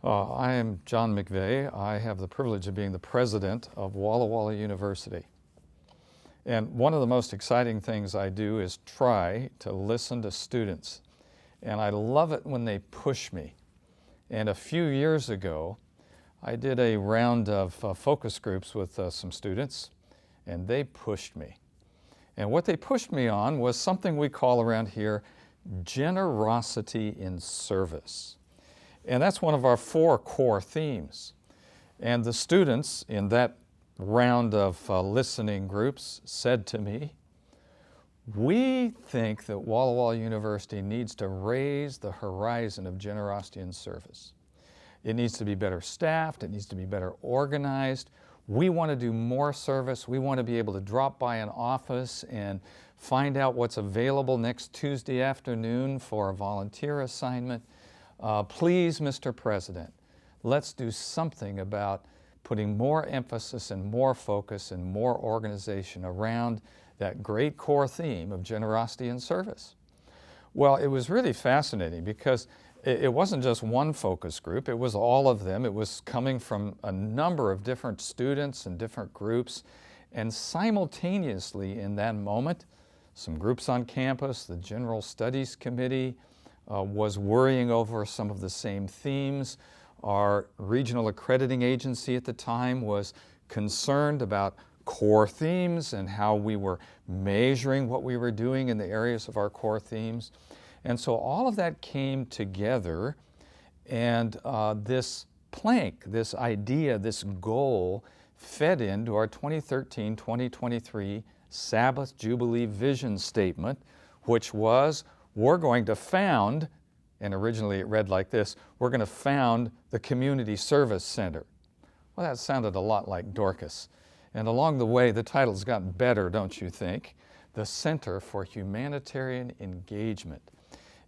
I am John McVay. I have the privilege of being the president of Walla Walla University. And one of the most exciting things I do is try to listen to students. And I love it when they push me. And a few years ago, I did a round of focus groups with some students, and they pushed me. And what they pushed me on was something we call around here generosity in service. And that's one of our 4 core themes. And the students in that round of listening groups said to me, we think that Walla Walla University needs to raise the horizon of generosity in service. It needs to be better staffed, it needs to be better organized. We want to do more service. We want to be able to drop by an office and find out what's available next Tuesday afternoon for a volunteer assignment. Please, Mr. President, let's do something about putting more emphasis and more focus and more organization around that great core theme of generosity and service. Well, it was really fascinating because it wasn't just one focus group, it was all of them. It was coming from a number of different students and different groups, and simultaneously in that moment, some groups on campus, the General Studies Committee, was worrying over some of the same themes. Our regional accrediting agency at the time was concerned about core themes and how we were measuring what we were doing in the areas of our core themes. And so all of that came together, and this plank, this idea, this goal fed into our 2013-2023 Sabbath Jubilee Vision Statement, which was, we're going to found, and originally it read like this, we're going to found the Community Service Center. Well, that sounded a lot like Dorcas. And along the way, the title's gotten better, don't you think? The Center for Humanitarian Engagement.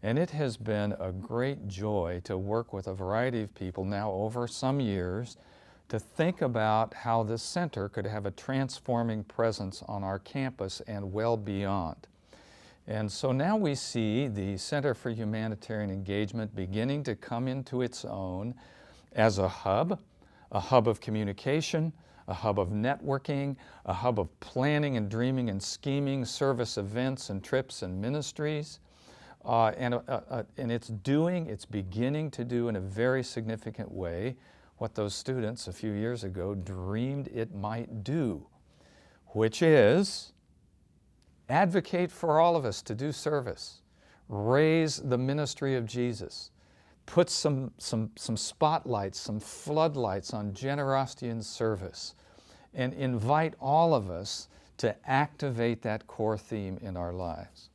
And it has been a great joy to work with a variety of people now over some years to think about how this center could have a transforming presence on our campus and well beyond. And so now we see the Center for Humanitarian Engagement beginning to come into its own as a hub of communication, a hub of networking, a hub of planning and dreaming and scheming, service events and trips and ministries. And it's beginning to do in a very significant way what those students a few years ago dreamed it might do, which is advocate for all of us to do service, raise the ministry of Jesus, put some spotlights, some floodlights on generosity and service, and invite all of us to activate that core theme in our lives.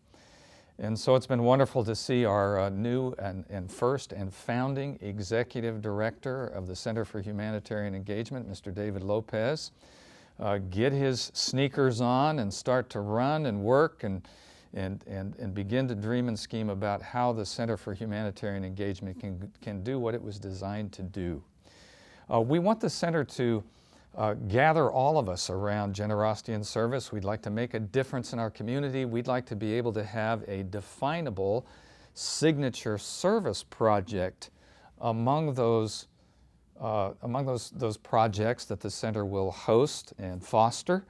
And so it's been wonderful to see our new and first and founding executive director of the Center for Humanitarian Engagement, Mr. David Lopez, get his sneakers on and start to run and work and begin to dream and scheme about how the Center for Humanitarian Engagement can do what it was designed to do. We want the center to gather all of us around generosity and service. We'd like to make a difference in our community. We'd like to be able to have a definable signature service project among those projects that the center will host and foster,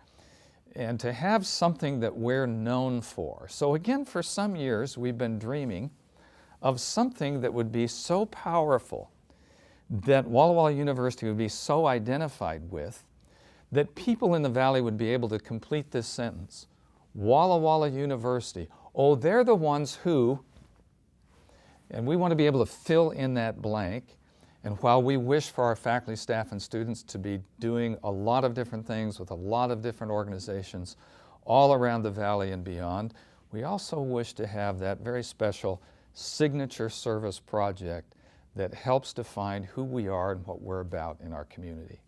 and to have something that we're known for. So again, for some years, we've been dreaming of something that would be so powerful, that Walla Walla University would be so identified with, that people in the Valley would be able to complete this sentence. Walla Walla University, oh, they're the ones who, and we want to be able to fill in that blank. And while we wish for our faculty, staff, and students to be doing a lot of different things with a lot of different organizations all around the Valley and beyond, we also wish to have that very special signature service project that helps define who we are and what we're about in our community.